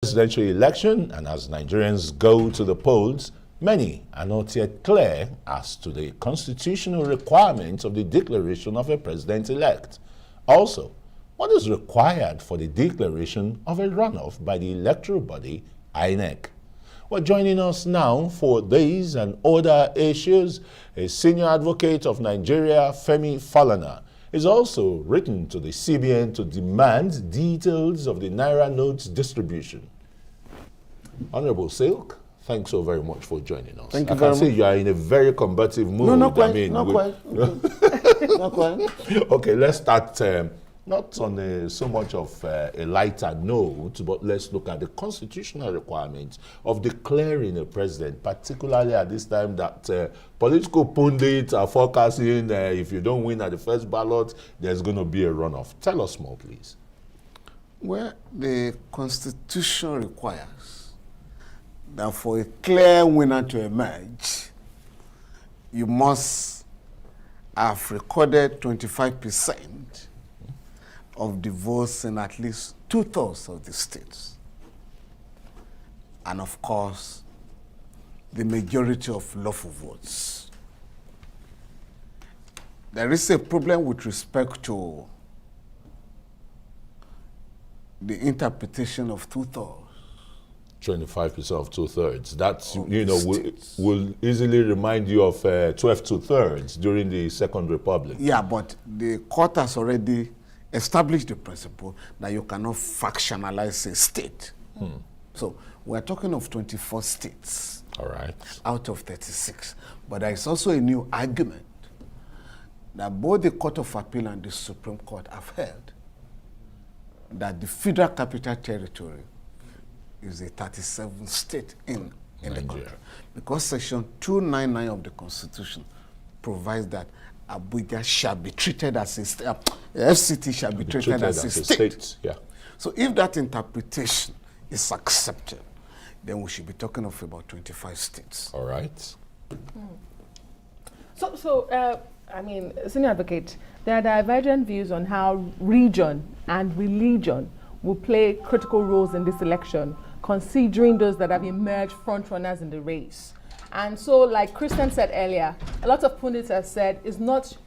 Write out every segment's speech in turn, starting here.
Presidential election, and as Nigerians go to the polls, many are not yet clear as to the constitutional requirements of the declaration of a president-elect. Also, what is required for the declaration of a runoff by the electoral body, INEC? Well, joining us now for these and other issues is Senior Advocate of Nigeria, Femi Falana. He's also written to the CBN to demand details of the Naira notes distribution. Honorable Silk, thanks so very much for joining us. Thank you very much. I can see you are in a very combative mood. No, not quite. Not quite. Okay, let's start not on so much of a lighter note, but let's look at the constitutional requirements of declaring a president, particularly at this time that political pundits are forecasting if you don't win at the first ballot, there's going to be a runoff. Tell us more, please. Well, the Constitution requires that for a clear winner to emerge, you must have recorded 25% of the votes in at least 2/3 of the states. And of course, the majority of lawful votes. There is a problem with respect to the interpretation of 2/3. 25% of 2/3. That's, you know, will easily remind you of 12 2/3 during the Second Republic. Yeah, but the court has already established the principle that you cannot factionalize a state. So we're talking of 24 states. All right. Out of 36. But there is also a new argument that both the Court of Appeal and the Supreme Court have held that the Federal Capital Territory is a 37th state in the country. Because Section 299 of the Constitution provides that Abuja shall be treated as a state, FCT shall be treated as a state. Yeah. So if that interpretation is accepted, then we should be talking of about 25 states. All right. I mean, Senior Advocate, there are divergent views on how region and religion will play critical roles in this election, considering those that have emerged frontrunners in the race. And so, like Christian said earlier, a lot of pundits have said it's not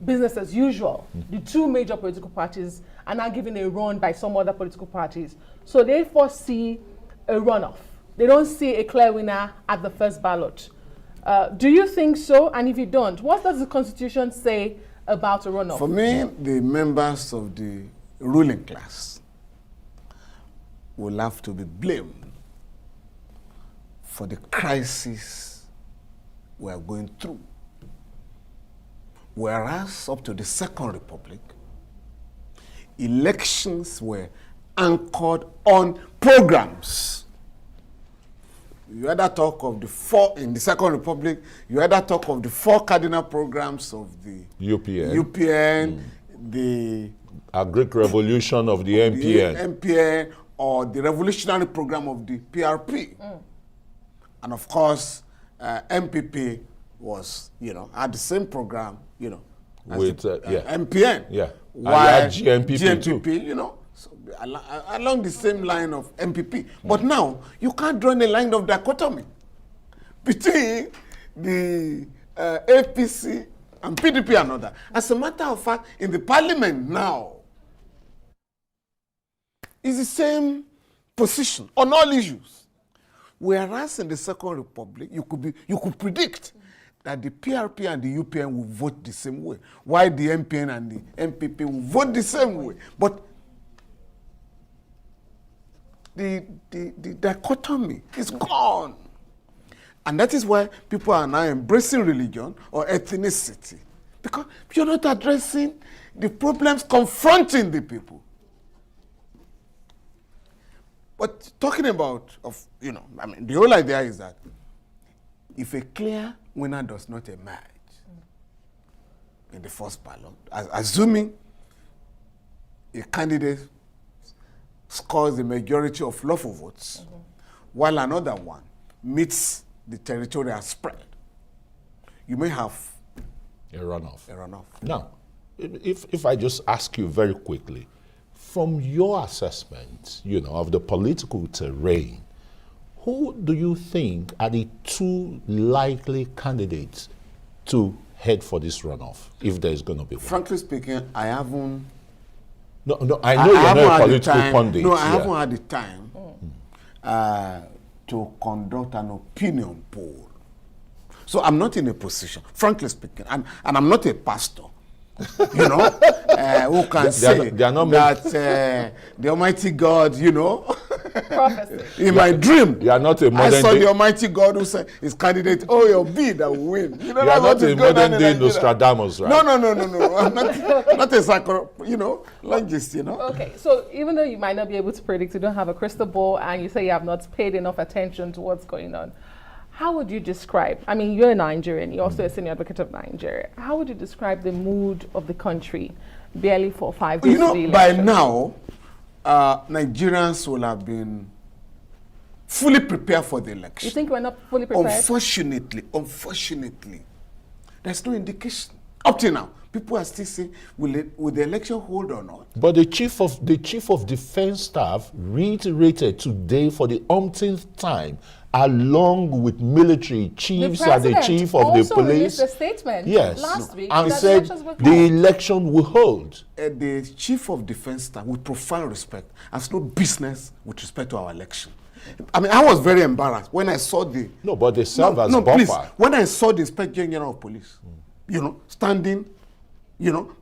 business as usual. The two major political parties are now given a run by some other political parties. So they foresee a runoff. They don't see a clear winner at the first ballot. Do you think so? And if you don't, what does the Constitution say about a runoff? For me, the members of the ruling class will have to be blamed for the crisis we are going through. Whereas up to the Second Republic, elections were anchored on programs. You either talk of the four, in the Second Republic, you either talk of the 4 cardinal programs of the UPN, the Greek Revolution of the MPN. Or the revolutionary program of the PRP. And of course, MPP was, had the same program, with MPN. Yeah. While GNPP too. So along the same line of MPP. But now, you can't draw a line of dichotomy between the APC and PDP and other. As a matter of fact, in the parliament now, it's the same position on all issues. Whereas in the Second Republic, you could predict that the PRP and the UPN will vote the same way, while the MPN and the MPP will vote the same way. But the dichotomy is gone. And that is why people are now embracing religion or ethnicity, because you're not addressing the problems confronting the people. But talking about, the whole idea is that if a clear winner does not emerge in the first ballot, assuming a candidate scores the majority of lawful votes, while another one meets the territorial spread, you may have a runoff. A runoff. Now, if I just ask you very quickly, From your assessment, of the political terrain, who do you think are the two likely candidates to head for this runoff, if there's going to be one? Frankly speaking, I haven't. No, I know you're not a political pundit. No, I haven't had the time to conduct an opinion poll. So I'm not in a position, frankly speaking, and I'm not a pastor, who can say that the Almighty God, Prophecy. in my dream, you are not a I saw the Almighty God who said his candidate, you'll be that will win. You are not a modern day Nostradamus, right? No. I'm not a psychologist, Okay, so even though you might not be able to predict, you don't have a crystal ball, and you say you have not paid enough attention to what's going on, how would you describe, I mean, you're a Nigerian, you're also a senior advocate of Nigeria. How would you describe the mood of the country barely for 5 days to the election? By now, Nigerians will have been fully prepared for the election. You think we're not fully prepared? Unfortunately, there's no indication. Up till now, people are still saying, will the election hold or not? But the chief of defense staff reiterated today for the umpteenth time, along with military chiefs and the chief of the police, released a statement last week and that said the election will hold. The chief of defense staff, with profound respect, has no business with respect to our election. I mean, I was very embarrassed when I saw No, but they serve as buffer. Please, when I saw the Inspector General of Police, standing,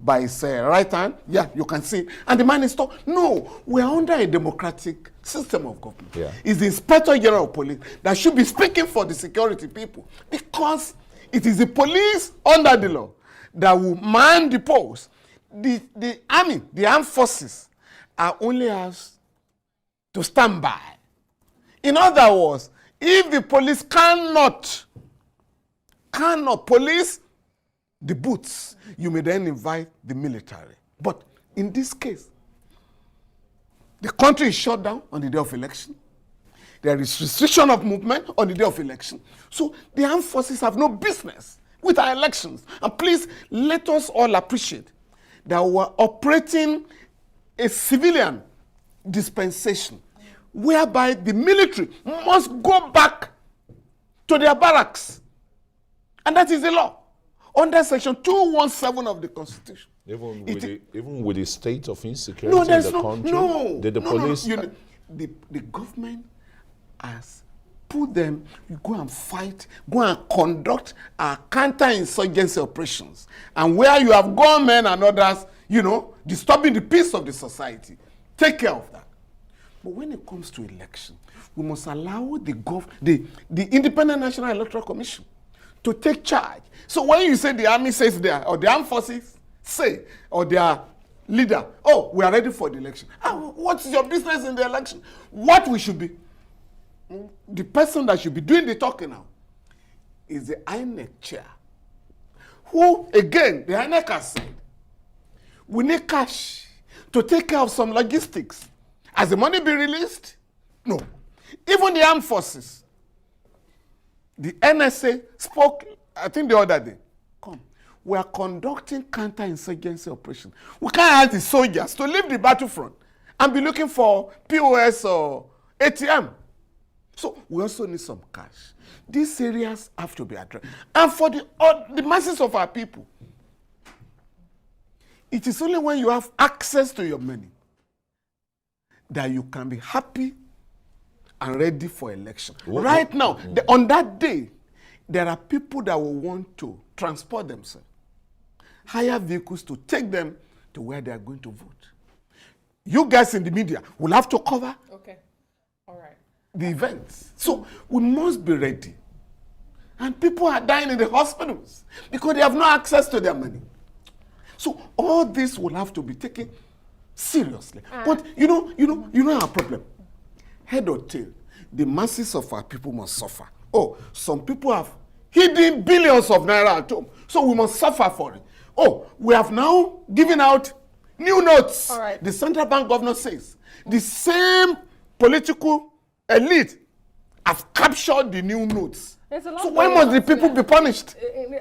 by his right hand, you can see. And the man is talking. No, we are under a democratic system of government. Yeah. It's the Inspector General of Police that should be speaking for the security people, because it is the police under the law that will man the post. The army, the armed forces, are only asked to stand by. In other words, if the police cannot police the booths, you may then invite the military. But in this case, the country is shut down on the day of election. There is restriction of movement on the day of election. So the armed forces have no business with our elections. And please, let us all appreciate that we're operating a civilian dispensation whereby the military must go back to their barracks. And that is the law. Under Section 217 of the Constitution. Even with the state of insecurity in the country, did the police... The government has put them, you go and fight, go and conduct counter-insurgency operations. And where you have gunmen and others, disturbing the peace of the society, take care of that. But when it comes to election, we must allow the Independent National Electoral Commission to take charge. So when you say the army says there, or the armed forces say, or their leader, we are ready for the election. What's your business in the election? What we should be, the person that should be doing the talking now is the INEC chair, who, again, the INEC has said, we need cash to take care of some logistics. Has the money been released? No. Even the armed forces, the NSA spoke, I think the other day, we are conducting counter-insurgency operation. We can't ask the soldiers to leave the battlefront and be looking for POS or ATM. So we also need some cash. These areas have to be addressed. And for the masses of our people, it is only when you have access to your money that you can be happy and ready for election. Right now, on that day, there are people that will want to transport themselves, hire vehicles to take them to where they are going to vote. You guys in the media will have to cover the events. So we must be ready. And people are dying in the hospitals because they have no access to their money. So all this will have to be taken seriously. But you know our problem. Head or tail, the masses of our people must suffer. Some people have hidden billions of naira at home, so we must suffer for it. We have now given out new notes. The central bank governor says the same political elite have captured the new notes. So why must the people be punished?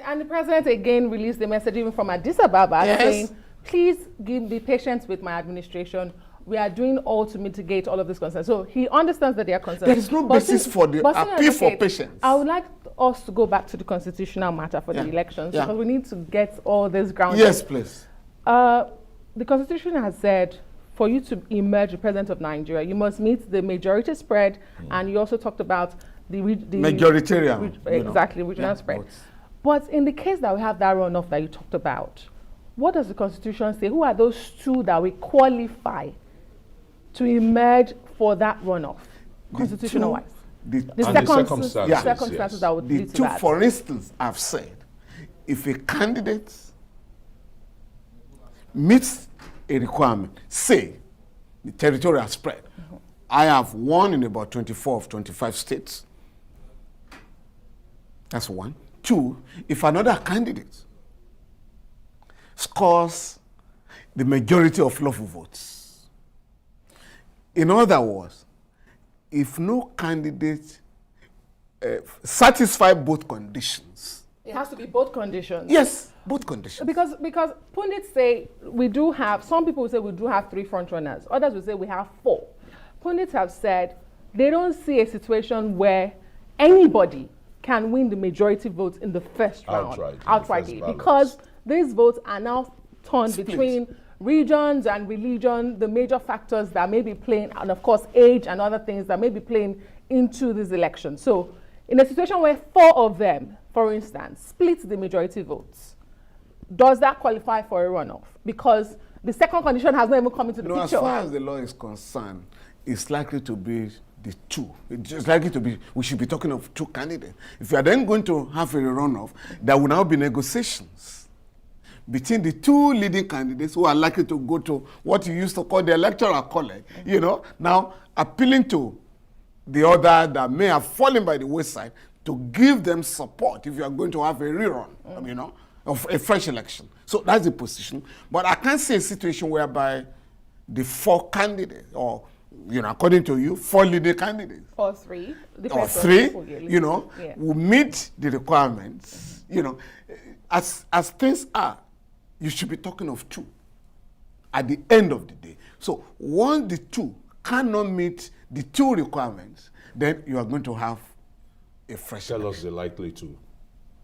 And the president again released the message even from Addis Ababa saying, please be patient with my administration. we are doing all to mitigate all of these concerns. So he understands that they are concerned. There is no basis for the appeal for patience. I would like us to go back to the constitutional matter for the elections because we need to get all this grounded. Yes, please. The Constitution has said for you to emerge the president of Nigeria, you must meet the majority spread, and you also talked about the majoritarian, exactly, regional spread. But in the case that we have that runoff that you talked about, what does the Constitution say? Who are those two that we qualify to emerge for that runoff, constitutional-wise? The circumstances that would lead to that. For instance, I've said, if a candidate meets a requirement, say, the territorial spread, I have won in about 24 of 25 states. That's one. Two, if another candidate scores the majority of lawful votes. In other words, if no candidate satisfies both conditions. It has to be both conditions. Yes, both conditions. Because pundits say we do have, some people say we do have 3 front runners. Others will say we have 4. Pundits have said they don't see a situation where anybody can win the majority votes in the first round outrightly, because these votes are now torn between regions and religion, the major factors that may be playing, and of course age and other things that may be playing into this election. So in a situation where 4 of them, for instance, split the majority votes, does that qualify for a runoff? Because the second condition has not even come into the picture. As far as the law is concerned, it's likely to be the 2. It's likely to be, we should be talking of 2 candidates. If you are then going to have a runoff, there will now be negotiations between the 2 leading candidates who are likely to go to what you used to call the electoral college, now appealing to the other that may have fallen by the wayside to give them support if you are going to have a rerun, of a fresh election. So that's the position. But I can't see a situation whereby the 4 candidates, or according to you, 4 leading candidates, or 3, or 3, will meet the requirements. As things are, you should be talking of 2 at the end of the day. So once the 2 cannot meet the 2 requirements, then you are going to have a fresh election. Tell us the likely 2.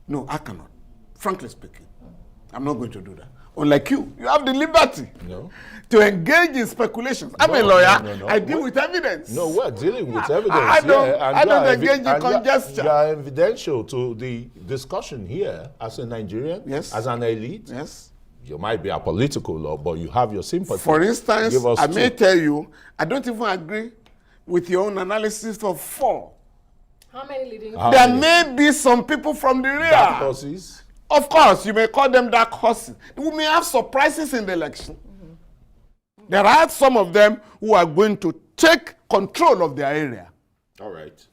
No, I cannot. Frankly speaking, I'm not going to do that. Unlike you have the liberty to engage in speculations. I'm a lawyer. I deal with evidence. No, we're dealing with evidence. I don't engage in conjecture. You are evidential to the discussion here as a Nigerian, as an elite. Yes. You might be apolitical, but you have your sympathy. For instance, I may tell you, I don't even agree with your own analysis of 4. How many leading? There may be some people from the rear. Dark horses. Of course, you may call them dark horses. We may have surprises in the election. There are some of them who are going to take control of their area. All right.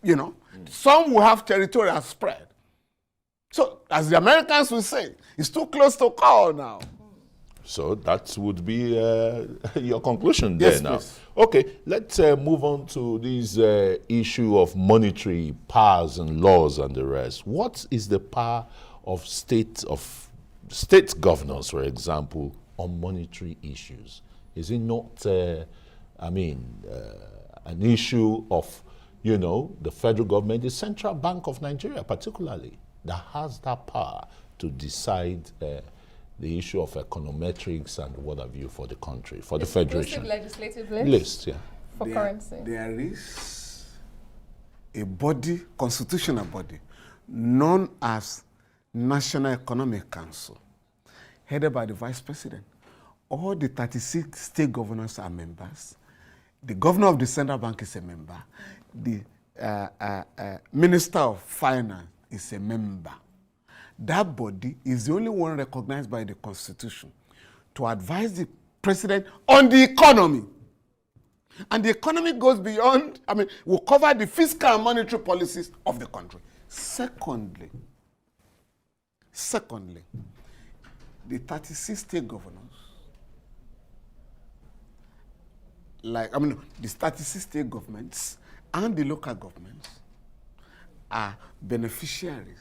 Some will have territorial spread. So, as the Americans will say, it's too close to call now. So that would be your conclusion there. Yes, now. please. Okay, let's move on to this issue of monetary powers and laws and the rest. What is the power of state governors, for example, on monetary issues? Is it not, an issue of, the federal government, the Central Bank of Nigeria particularly, that has that power to decide the issue of econometrics and what have you for the country, for the federation? Legislative list, for currency. There is a body, constitutional body, known as National Economic Council, headed by the Vice President. All the 36 state governors are members. The governor of the Central Bank is a member. The Minister of Finance is a member. That body is the only one recognized by the Constitution to advise the president on the economy. And the economy goes beyond, will cover the fiscal and monetary policies of the country. Secondly, the 36 state governors, the 36 state governments and the local governments are beneficiaries,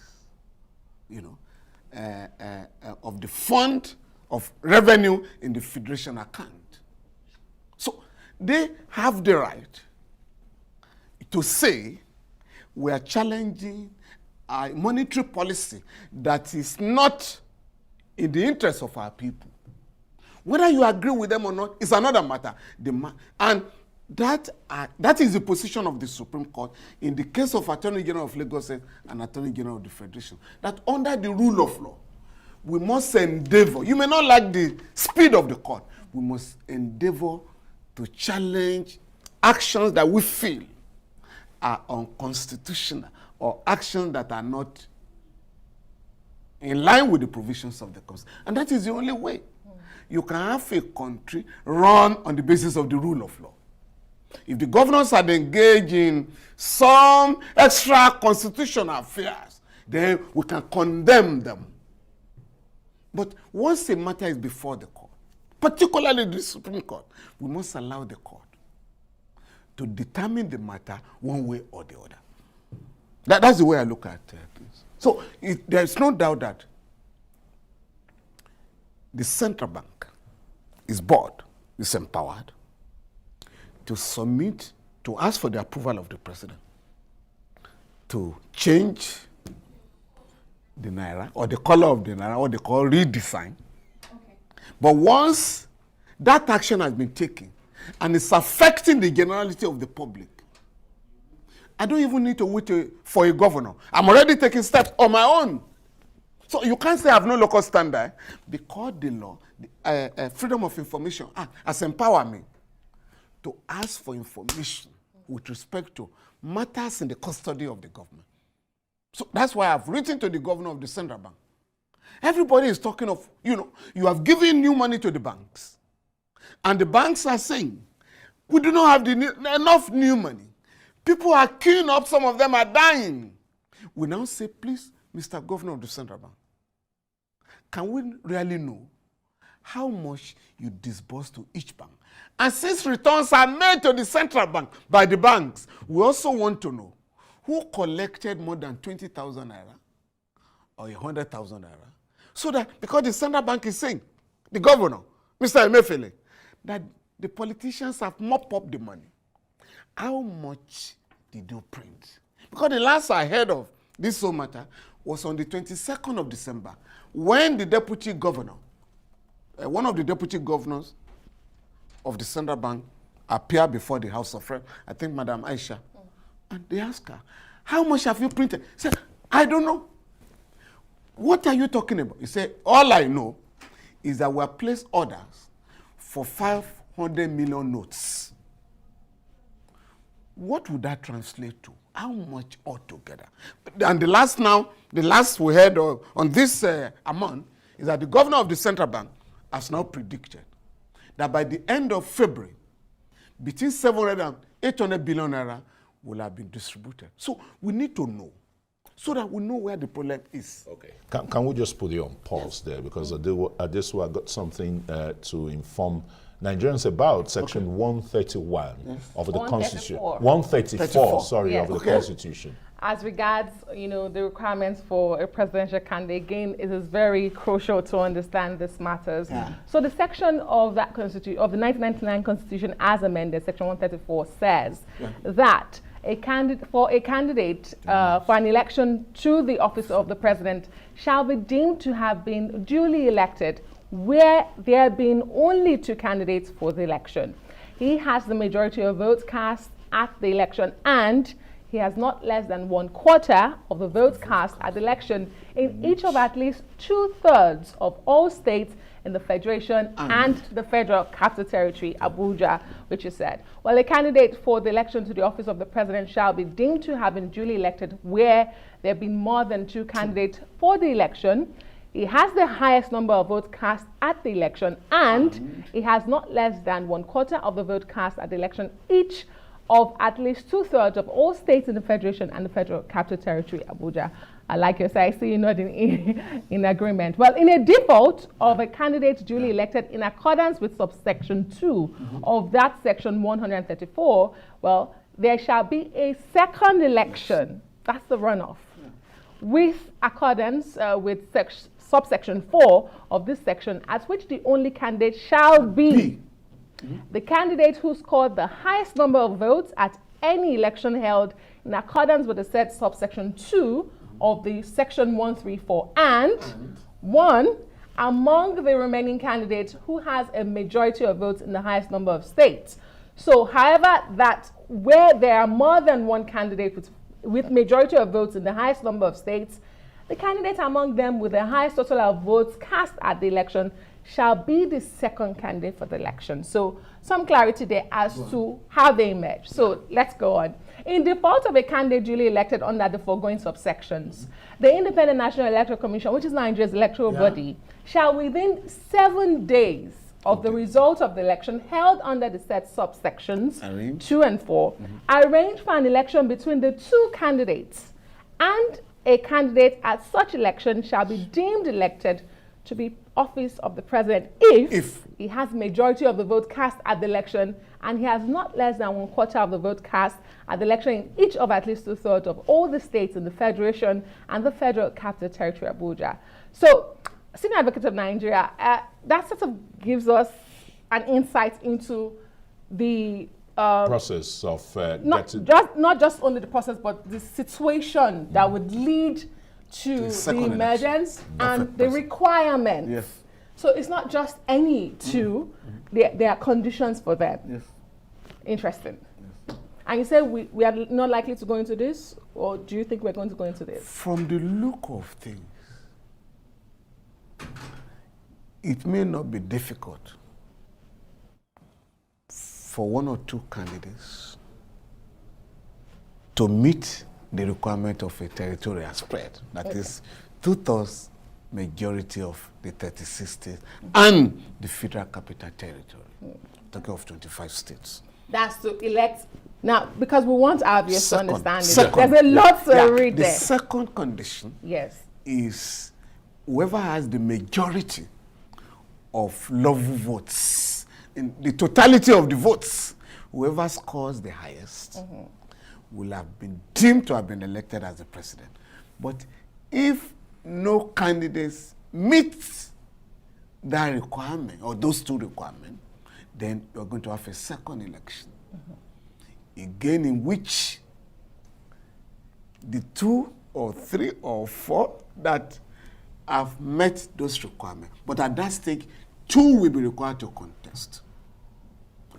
of the fund of revenue in the federation account. So they have the right to say we are challenging a monetary policy that is not in the interest of our people. Whether you agree with them or not is another matter. And that is the position of the Supreme Court in the case of Attorney General of Lagos and Attorney General of the Federation, that under the rule of law, we must endeavor. You may not like the speed of the court. We must endeavor to challenge actions that we feel are unconstitutional or actions that are not in line with the provisions of the Constitution. And that is the only way. You can have a country run on the basis of the rule of law. If the governors had engaged in some extra constitutional affairs, then we can condemn them. But once a matter is before the court, particularly the Supreme Court, we must allow the court to determine the matter one way or the other. That's the way I look at things. So there's no doubt that the central bank is empowered to submit, to ask for the approval of the president to change the naira or the color of the naira, what they call redesign. Okay. But once that action has been taken and it's affecting the generality of the public, I don't even need to wait for a governor. I'm already taking steps on my own. So you can't say I have no local standard because the law, Freedom of Information Act, has empowered me to ask for information with respect to matters in the custody of the government. So that's why I've written to the governor of the central bank. Everybody is talking of, you have given new money to the banks. And the banks are saying, we do not have enough new money. People are queuing up, some of them are dying. We now say, please, Mr. Governor of the central bank, can we really know how much you disburse to each bank? And since returns are made to the central bank by the banks, we also want to know who collected more than 20,000 naira or 100,000 naira. So that, because the central bank is saying, the governor, Mr. Emefiele, that the politicians have mopped up the money. How much did you print? Because the last I heard of this whole matter was on the 22nd of December, when the deputy governor, one of the deputy governors of the central bank appeared before the House of Reps, I think Madam Aisha, and they asked her, how much have you printed? She said, I don't know. What are you talking about? He said, all I know is that we have placed orders for 500 million notes. What would that translate to? How much altogether? And the last we heard on this amount is that the governor of the central bank has now predicted that by the end of February, between 700 and 800 billion naira will have been distributed. So we need to know, so that we know where the problem is. Okay. Can we just put you on pause there? Because this one got something to inform Nigerians about Section 131 of the Constitution. 134, of the Constitution. As regards, the requirements for a presidential candidate, again, it is very crucial to understand these matters. Yeah. So the section of that Constitution, of the 1999 Constitution as amended, Section 134, says that a candidate for an election to the office of the president shall be deemed to have been duly elected where there have been only two candidates for the election. He has the majority of votes cast at the election, and he has not less than 1/4 of the votes cast at the election in each of at least 2/3 of all states in the Federation and the Federal Capital Territory, Abuja, which is said. Well, a candidate for the election to the office of the president shall be deemed to have been duly elected where there have been more than two candidates for the election. He has the highest number of votes cast at the election, and he has not less than 1/4 of the vote cast at the election each of at least 2/3 of all states in the Federation and the Federal Capital Territory, Abuja. I like your side, I see you're not in agreement. Well, in a default of a candidate duly elected in accordance with subsection 2 of that section 134, well, there shall be a second election, that's the runoff, with accordance with subsection 4 of this section, at which the only candidate shall be The candidate who scored the highest number of votes at any election held in accordance with the said subsection 2 of the section 134 and 1 among the remaining candidates who has a majority of votes in the highest number of states. So, however, that where there are more than one candidate with majority of votes in the highest number of states, the candidate among them with the highest total of votes cast at the election shall be the second candidate for the election. So some clarity there as to how they emerge. So let's go on. In default of a candidate duly elected under the foregoing subsections, the Independent National Electoral Commission, which is Nigeria's electoral body, shall within 7 days of the result of the election held under the said subsections 2 and 4, arrange for an election between the two candidates, and a candidate at such election shall be deemed elected to be office of the president if he has majority of the vote cast at the election and he has not less than 1/4 of the vote cast at the election in each of at least 2/3 of all the states in the Federation and the Federal Capital Territory, Abuja. So, Senior Advocate of Nigeria, that sort of gives us an insight into the process of not just only the process, but the situation that would lead to the emergence and the requirements. Yes. So it's not just any two, there are conditions for them. Yes. Interesting. Yes. And you say we are not likely to go into this, or do you think we're going to go into this? From the look of things, it may not be difficult for one or two candidates to meet the requirement of a territorial spread, that is 2/3 majority of the 36 states and the Federal Capital Territory, talking of 25 states. That's to elect, now, because we want our viewers to understand it. There's a lot to read there. The second condition is whoever has the majority of lawful votes, in the totality of the votes, whoever scores the highest will have been deemed to have been elected as the president. But if no candidates meet that requirement, or those two requirements, then you're going to have a second election. Again, in which the 2 or 3 or 4 that have met those requirements, but at that stage, 2 will be required to contest,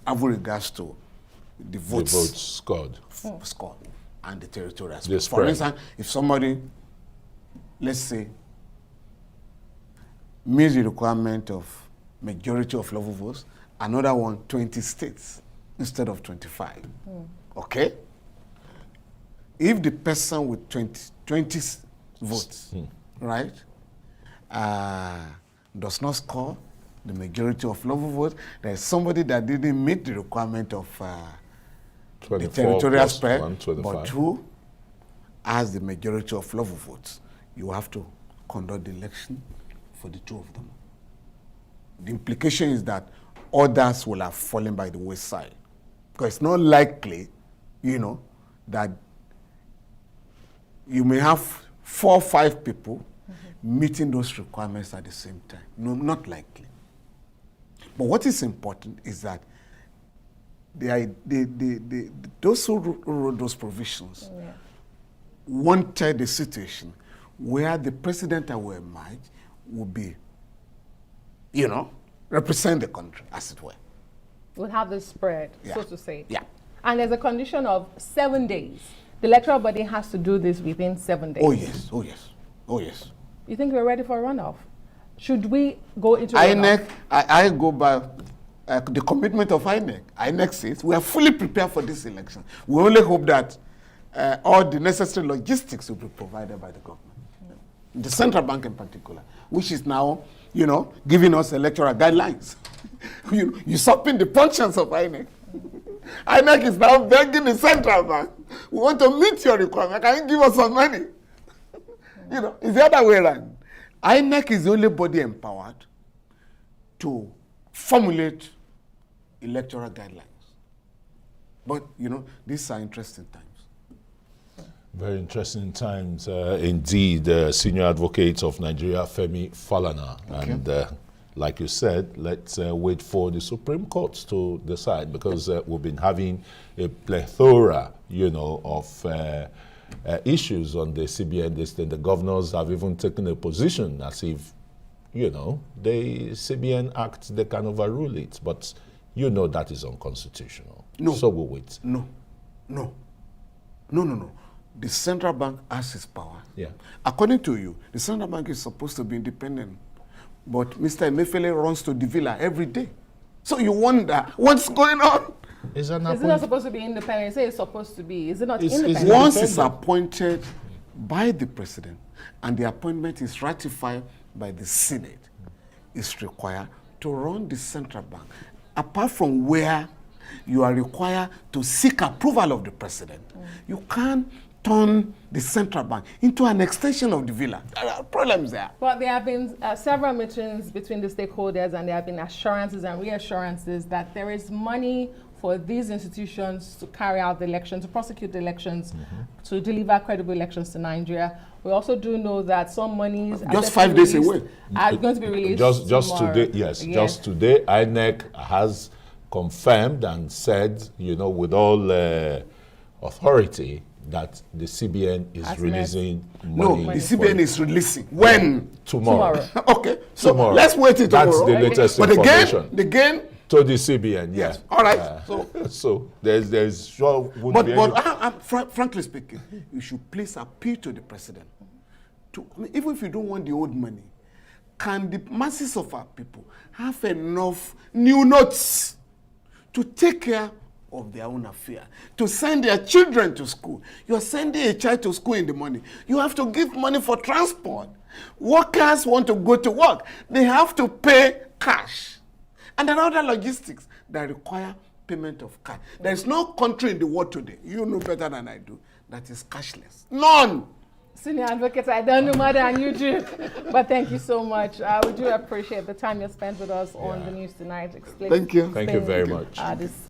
having regards to the votes scored and the territorial spread. For instance, if somebody, let's say, meets the requirement of majority of lawful votes, another one 20 states instead of 25. Okay? If the person with 20 votes, right, does not score the majority of lawful votes, there's somebody that didn't meet the requirement of the territorial spread, but who has the majority of lawful votes. You have to conduct the election for the 2 of them. The implication is that others will have fallen by the wayside, because it's not likely, that you may have 4 or 5 people meeting those requirements at the same time. No, not likely. But what is important is that those who wrote those provisions wanted a situation where the president that will emerge would be, represent the country, as it were. We'll have this spread, so to say. Yeah. And there's a condition of 7 days. The electoral body has to do this within 7 days. Oh, yes. Oh, yes. Oh, yes. You think we're ready for a runoff? Should we go into INEC, I go by the commitment of INEC. INEC says we are fully prepared for this election. We only hope that all the necessary logistics will be provided by the government. The central bank in particular, which is now, giving us electoral guidelines. Usurping the functions of INEC. INEC is now begging the central bank, we want to meet your requirement. Can you give us some money? It's the other way around. INEC is the only body empowered to formulate electoral guidelines. But, these are interesting times. Very interesting times indeed. Senior Advocate of Nigeria, Femi Falana. Okay. And like you said, let's wait for the Supreme Court to decide, because we've been having a plethora, of issues on the CBN. The governors have even taken a position as if, the CBN Act, they can overrule it, but that is unconstitutional. No. So we'll wait. No. The central bank has its power. Yeah. According to you, the central bank is supposed to be independent, but Mr. Emefiele runs to the villa every day. So you wonder what's going on. Is it not supposed to be independent? You say it's supposed to be. Is it not independent? Once it's appointed by the president and the appointment is ratified by the Senate, it's required to run the central bank. Apart from where you are required to seek approval of the president, you can't turn the central bank into an extension of the villa. There are problems there. Well, there have been several meetings between the stakeholders, and there have been assurances and reassurances that there is money for these institutions to carry out the election, to prosecute the elections, to deliver credible elections to Nigeria. We also do know that some monies just 5 days away are going to be released just tomorrow. today. Yes, just today, INEC has confirmed and said, with all authority, that the CBN is releasing money. No, the CBN is releasing. When? Tomorrow. Okay, so tomorrow. let's wait till tomorrow. That's the latest but information. again, to the CBN, yes. All right. So there's sure wouldn't be but frankly speaking, you should please appeal to the president. Even if you don't want the old money, can the masses of our people have enough new notes to take care of their own affair, to send their children to school? You are sending a child to school in the morning. You have to give money for transport. Workers want to go to work. They have to pay cash. And there are other logistics that require payment of cash. There is no country in the world today, you know better than I do, that is cashless. None. Senior advocate, I don't know more than you do, but thank you so much. We do appreciate the time you spent with us on the news tonight. Thank you. Thank you very much. This